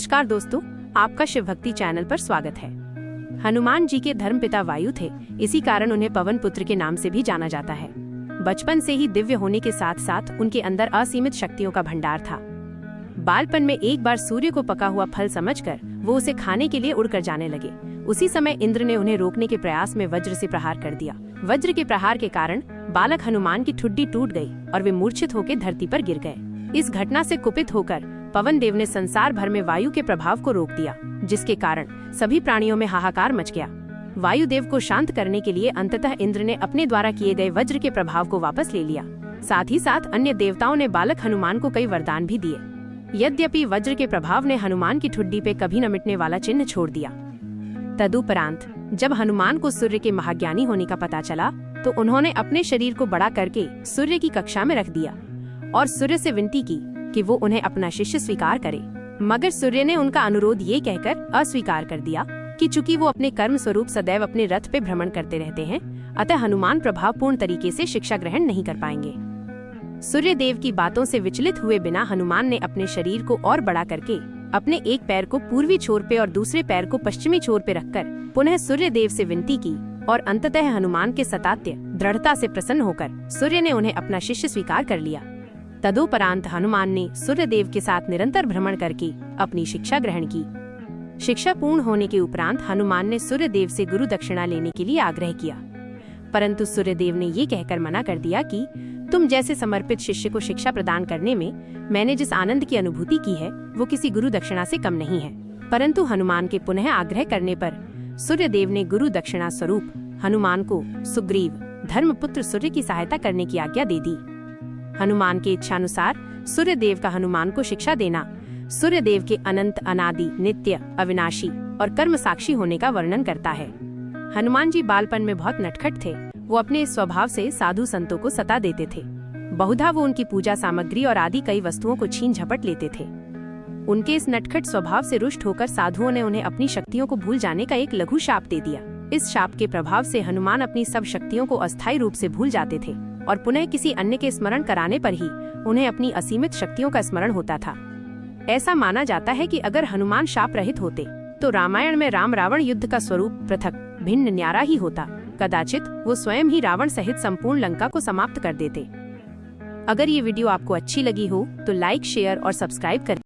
नमस्कार दोस्तों, आपका शिव भक्ति चैनल पर स्वागत है। हनुमान जी के धर्मपिता वायु थे, इसी कारण उन्हें पवन पुत्र के नाम से भी जाना जाता है। बचपन से ही दिव्य होने के साथ साथ उनके अंदर असीमित शक्तियों का भंडार था। बालपन में एक बार सूर्य को पका हुआ फल समझकर वो उसे खाने के लिए उड़कर जाने लगे। उसी समय इंद्र ने उन्हें रोकने के प्रयास में वज्र से प्रहार कर दिया। वज्र के प्रहार के कारण बालक हनुमान की ठुड्डी टूट गई और वे मूर्छित होकर धरती पर गिर गए। इस घटना से कुपित होकर पवन देव ने संसार भर में वायु के प्रभाव को रोक दिया, जिसके कारण सभी प्राणियों में हाहाकार मच गया। वायु देव को शांत करने के लिए अंततः इंद्र ने अपने द्वारा किए गए वज्र के प्रभाव को वापस ले लिया। साथ ही साथ अन्य देवताओं ने बालक हनुमान को कई वरदान भी दिए। यद्यपि वज्र के प्रभाव ने हनुमान की ठुड्डी पे कभी न मिटने वाला चिन्ह छोड़ दिया। तदुपरांत जब हनुमान को सूर्य के महाज्ञानी होने का पता चला तो उन्होंने अपने शरीर को बड़ा करके सूर्य की कक्षा में रख दिया और सूर्य से विनती की कि वो उन्हें अपना शिष्य स्वीकार करे। मगर सूर्य ने उनका अनुरोध ये कहकर अस्वीकार कर दिया कि चूंकि वो अपने कर्म स्वरूप सदैव अपने रथ पे भ्रमण करते रहते हैं, अतः हनुमान प्रभावपूर्ण तरीके से शिक्षा ग्रहण नहीं कर पाएंगे। सूर्य देव की बातों से विचलित हुए बिना हनुमान ने अपने शरीर को और बड़ा करके अपने एक पैर को पूर्वी छोर पे और दूसरे पैर को पश्चिमी छोर पे रखकर पुनः सूर्य देव से विनती की और अंततः हनुमान के सतात्य दृढ़ता से प्रसन्न होकर सूर्य ने उन्हें अपना शिष्य स्वीकार कर लिया। तदुपरांत हनुमान ने सूर्य देव के साथ निरंतर भ्रमण करके अपनी शिक्षा ग्रहण की। शिक्षा पूर्ण होने के उपरांत हनुमान ने सूर्य देव से गुरु दक्षिणा लेने के लिए आग्रह किया, परंतु सूर्य देव ने ये कहकर मना कर दिया कि तुम जैसे समर्पित शिष्य को शिक्षा प्रदान करने में मैंने जिस आनंद की अनुभूति की है वो किसी गुरु दक्षिणा से कम नहीं है। परंतु हनुमान के पुनः आग्रह करने पर सूर्य देव ने गुरु दक्षिणा स्वरूप हनुमान को सुग्रीव धर्मपुत्र सूर्य की सहायता करने की आज्ञा दे दी। हनुमान के इच्छानुसार सूर्य देव का हनुमान को शिक्षा देना सूर्य देव के अनंत अनादि नित्य अविनाशी और कर्म साक्षी होने का वर्णन करता है। हनुमान जी बालपन में बहुत नटखट थे। वो अपने इस स्वभाव से साधु संतों को सता देते थे। बहुधा वो उनकी पूजा सामग्री और आदि कई वस्तुओं को छीन झपट लेते थे। उनके इस नटखट स्वभाव से रुष्ट होकर साधुओं ने उन्हें अपनी शक्तियों को भूल जाने का एक लघु शाप दे दिया। इस शाप के प्रभाव से हनुमान अपनी सब शक्तियों को अस्थायी रूप से भूल जाते थे और पुनः किसी अन्य के स्मरण कराने पर ही उन्हें अपनी असीमित शक्तियों का स्मरण होता था। ऐसा माना जाता है कि अगर हनुमान शाप रहित होते तो रामायण में राम रावण युद्ध का स्वरूप पृथक भिन्न न्यारा ही होता। कदाचित वो स्वयं ही रावण सहित संपूर्ण लंका को समाप्त कर देते। अगर ये वीडियो आपको अच्छी लगी हो तो लाइक, शेयर और सब्सक्राइब करें।